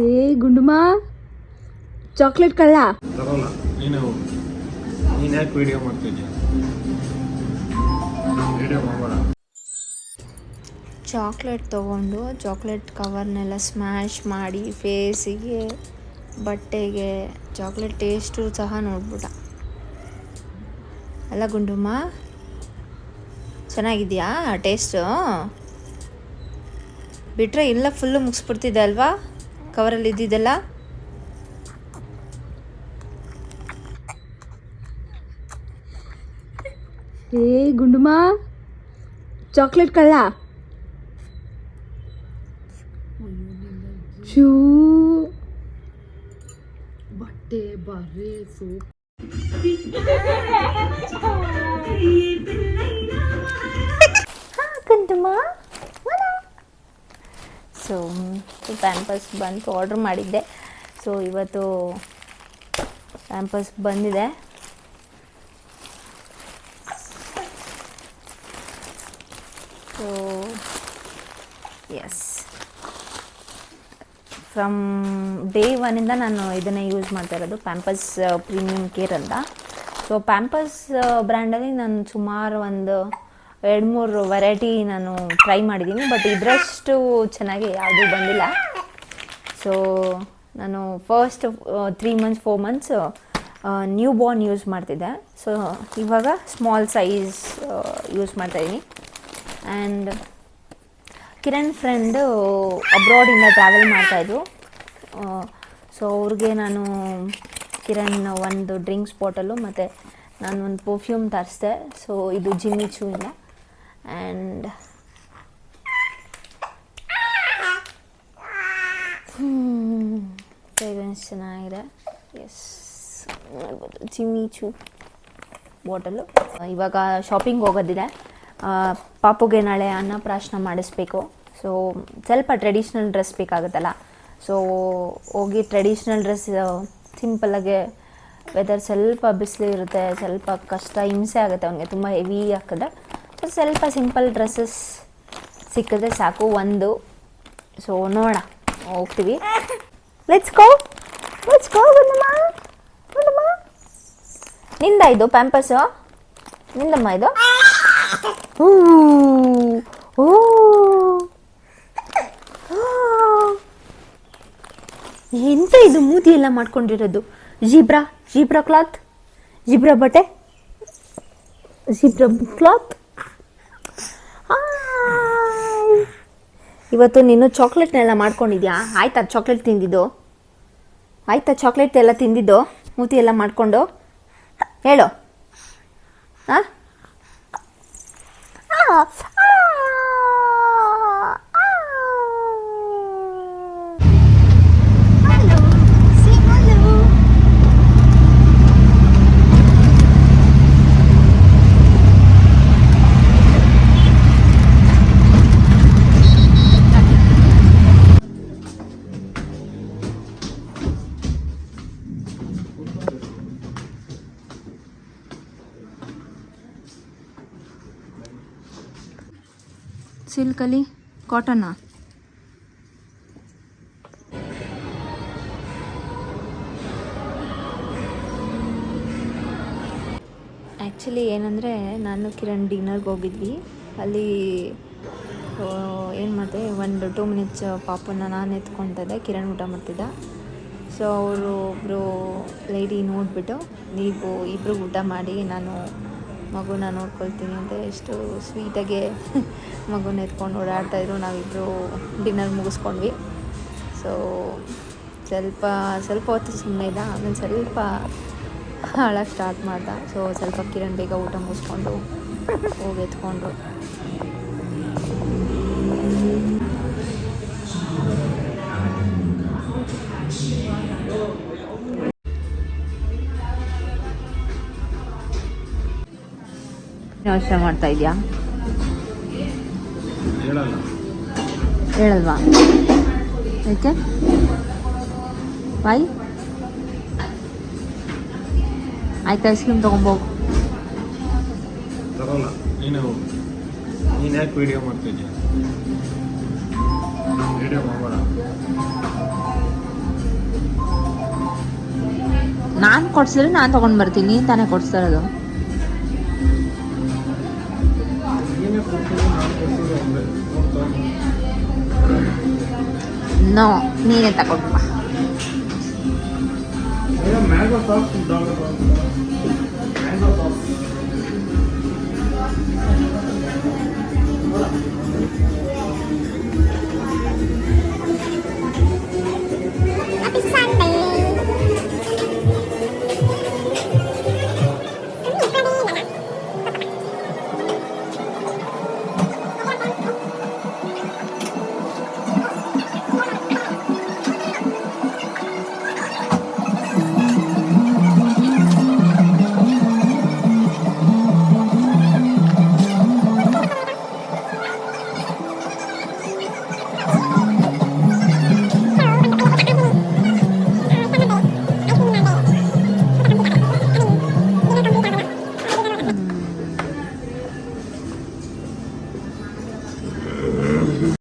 ಏ ಗುಂಡುಮ ಚಾಕ್ಲೇಟ್ ಕಳ್ಳ ಬರೋಲ್ಲ. ನೀನು ಯಾಕೆ ವಿಡಿಯೋ ಮಾಡ್ತಿದ್ಯಾ? ವಿಡಿಯೋ ಮಾಡಬೇಡ. ಚಾಕ್ಲೇಟ್ ತೊಗೊಂಡು ಚಾಕ್ಲೇಟ್ ಕವರ್ನೆಲ್ಲ ಸ್ಮ್ಯಾಶ್ ಮಾಡಿ ಫೇಸಿಗೆ ಬಟ್ಟೆಗೆ ಚಾಕ್ಲೇಟ್ ಟೇಸ್ಟು ಸಹ ನೋಡ್ಬಿಟ್ಟ. ಅಲ್ಲ ಗುಂಡುಮ್ಮ, ಚೆನ್ನಾಗಿದೆಯಾ ಟೇಸ್ಟು? ಬಿಟ್ಟರೆ ಇಲ್ಲ ಫುಲ್ಲು ಮುಗಿಸ್ಬಿಡ್ತಿದ್ದೆ ಅಲ್ವಾ ಕವರಲ್ಲಿ ಇದ್ದಿದ್ದೆಲ್ಲ. ಏ ಗುಂಡುಮ ಚಾಕ್ಲೇಟ್ ಕಳ್ಳ ಶೂ ಬಟ್ಟೆ ಬರೆ ಸೋಪ್ ಗುಂಡುಮ್ಮ. ಸೊ ಪ್ಯಾಂಪರ್ಸ್ ಬಂತು, ಆರ್ಡ್ರ್ ಮಾಡಿದ್ದೆ. ಸೊ ಇವತ್ತು ಪ್ಯಾಂಪರ್ಸ್ ಬಂದಿದೆ. ಸೊ ಎಸ್, ಫ್ರಮ್ ಡೇ ಒನ್ನಿಂದ ನಾನು ಇದನ್ನೇ ಯೂಸ್ ಮಾಡ್ತಾ ಇರೋದು, ಪ್ಯಾಂಪರ್ಸ್ ಪ್ರೀಮಿಯಮ್ ಕೇರ್ ಅಂತ. ಸೊ ಪ್ಯಾಂಪರ್ಸ್ ಬ್ರ್ಯಾಂಡಲ್ಲಿ ನಾನು ಸುಮಾರು ಒಂದು 2-3 ವೆರೈಟಿ ನಾನು ಟ್ರೈ ಮಾಡಿದ್ದೀನಿ, ಬಟ್ ಇದರಷ್ಟು ಚೆನ್ನಾಗಿ ಯಾವುದೂ ಬಂದಿಲ್ಲ. ಸೊ ನಾನು first 3 months 4 months new Born use ಮಾಡ್ತಿದ್ದೆ. ಸೊ ಇವಾಗ ಸ್ಮಾಲ್ ಸೈಜ್ ಯೂಸ್ ಮಾಡ್ತಾಯಿದ್ದೀನಿ. ಆ್ಯಂಡ್ ಕಿರಣ್ ಫ್ರೆಂಡು ಅಬ್ರಾಡಿಂದ ಟ್ರಾವೆಲ್ ಮಾಡ್ತಾಯಿದ್ರು. ಸೊ ಅವ್ರಿಗೆ ನಾನು ಕಿರಣ್ ಒಂದು ಡ್ರಿಂಕ್ಸ್ ಬಾಟಲು ಮತ್ತು ನಾನು ಒಂದು ಪರ್ಫ್ಯೂಮ್ ತರಿಸ್ದೆ. ಸೊ ಇದು ಜಿಮ್ಮಿ ಚೂ ಇಂದ. ಆ್ಯಂಡ್ ಫ್ರೇಗ್ರೆನ್ಸ್ ಚೆನ್ನಾಗಿದೆ. ಎಸ್, ನೋಡ್ಬೋದು ಜಿಮ್ಮಿ ಚೂ ಬಾಟಲು. ಇವಾಗ ಶಾಪಿಂಗ್ ಹೋಗೋದಿದೆ. ಪಾಪುಗೆ ನಾಳೆ ಅನ್ನಪ್ರಾಶನ ಮಾಡಿಸ್ಬೇಕು. ಸೊ ಸ್ವಲ್ಪ ಟ್ರೆಡಿಷ್ನಲ್ ಡ್ರೆಸ್ ಬೇಕಾಗುತ್ತಲ್ಲ. ಸೊ ಹೋಗಿ ಟ್ರೆಡಿಷ್ನಲ್ ಡ್ರೆಸ್ ಸಿಂಪಲ್ಲಾಗೆ, ವೆದರ್ ಸ್ವಲ್ಪ ಬಿಸಿಲು ಇರುತ್ತೆ, ಸ್ವಲ್ಪ ಕಷ್ಟ ಹಿಂಸೆ ಆಗುತ್ತೆ ಅವನಿಗೆ, ತುಂಬ ಹೆವಿ ಆಗ್ತದೆ. ಸೊ ಸ್ವಲ್ಪ ಸಿಂಪಲ್ ಡ್ರೆಸ್ಸಸ್ ಸಿಕ್ಕಿದ್ರೆ ಸಾಕು ಒಂದು. ಸೊ ನೋಡೋಣ, ಹೋಗ್ತೀವಿ. Let's go Gundamma. ನಿಂದ ಇದು ಪ್ಯಾಂಪರ್ಸು? ನಿಂದಮ್ಮ ಇದು? ಎಂತ ಇದು ಮೂತಿ ಎಲ್ಲ ಮಾಡ್ಕೊಂಡಿರೋದು? ಜಿಬ್ರಾ ಕ್ಲಾತ್, ಜಿಬ್ರಾ ಬಟ್ಟೆ, ಜಿಬ್ರಾ ಕ್ಲಾತ್. ಇವತ್ತು ನೀನು ಚಾಕ್ಲೇಟ್ನೆಲ್ಲ ಮಾಡ್ಕೊಂಡಿದ್ಯಾ? ಆಯ್ತಾ ಚಾಕ್ಲೇಟ್ ತಿಂದಿದ್ದು? ಆಯ್ತಾ ಚಾಕ್ಲೇಟ್ ಎಲ್ಲ ತಿಂದಿದ್ದು ಮೂತಿ ಎಲ್ಲ ಮಾಡಿಕೊಂಡು? ಹೇಳು. ಹಾಂ, ಸಿಲ್ಕಲ್ಲಿ ಕಾಟನ್ನ ಆ್ಯಕ್ಚುಲಿ ಏನಂದರೆ, ನಾನು ಕಿರಣ್ ಡಿನ್ನರ್ಗೆ ಹೋಗಿದ್ವಿ. ಅಲ್ಲಿ ಏನು ಮಾಡಿದೆ, ಒಂದು 2 ಮಿನಿಟ್ಸ್ ಪಾಪನ್ನ ನಾನು ಎತ್ಕೊಳ್ತಿದ್ದೆ, ಕಿರಣ್ ಊಟ ಮಾಡ್ತಿದ್ದ. ಸೊ ಅವರು ಒಬ್ಬರು ಲೇಡಿ ನೋಡಿಬಿಟ್ಟು, ನೀವು ಇಬ್ಬರು ಊಟ ಮಾಡಿ, ನಾನು ಮಗುನ ನೋಡ್ಕೊಳ್ತೀನಿ ಅಂತ ಎಷ್ಟು ಸ್ವೀಟಾಗೆ ಮಗುನ ಎತ್ಕೊಂಡು ಓಡಾಡ್ತಾಯಿದ್ರು. ನಾವಿಬ್ಬರು ಡಿನ್ನರ್ ಮುಗಿಸ್ಕೊಂಡ್ವಿ. ಸೊ ಸ್ವಲ್ಪ ಹೊತ್ತು ಸುಮ್ಮನೆ ಇದ್ದ, ಆಮೇಲೆ ಸ್ವಲ್ಪ ಹಾಳಕ್ಕೆ ಸ್ಟಾರ್ಟ್ ಮಾಡ್ದ. ಸೊ ಸ್ವಲ್ಪ ಕಿರಣ್ ಬೇಗ ಊಟ ಮುಗಿಸ್ಕೊಂಡು ಹೋಗಿ ಎತ್ಕೊಂಡ್ರು. ಯೋಚನೆ ಮಾಡ್ತಾ ಇದೆಯಾ? ಹೇಳಲ್ವಾ? ಏಕೆ? ಬಾಯ್ ಆಯ್ತು, ಐಸ್ ಕ್ರೀಮ್ ತೊಗೊಂಬೋಗು. ಬರೋಲ್ಲ. ನೀನು ಯಾಕೆ ವಿಡಿಯೋ ಮಾಡ್ತಿದ್ಯಾ? ವಿಡಿಯೋ ಮಾಡಬೇಡ. ನಾನು ಕೊಡ್ಸಿದ್ರೆ ನಾನು ತೊಗೊಂಡು ಬರ್ತೀನಿ, ನೀನು ತಾನೇ ಕೊಡ್ಸ್ತಾರದು. ನೀನೇ ಕೊಡ್ತೀನಿ, ನಾನು ಕೊಡ್ತೀನಿ ಒಂದೇ ನೋಡ್ತಾ. ನೋ, ನೀನೇ ತಗೊಂಡು ಬಾ. Mango sauce mango sauce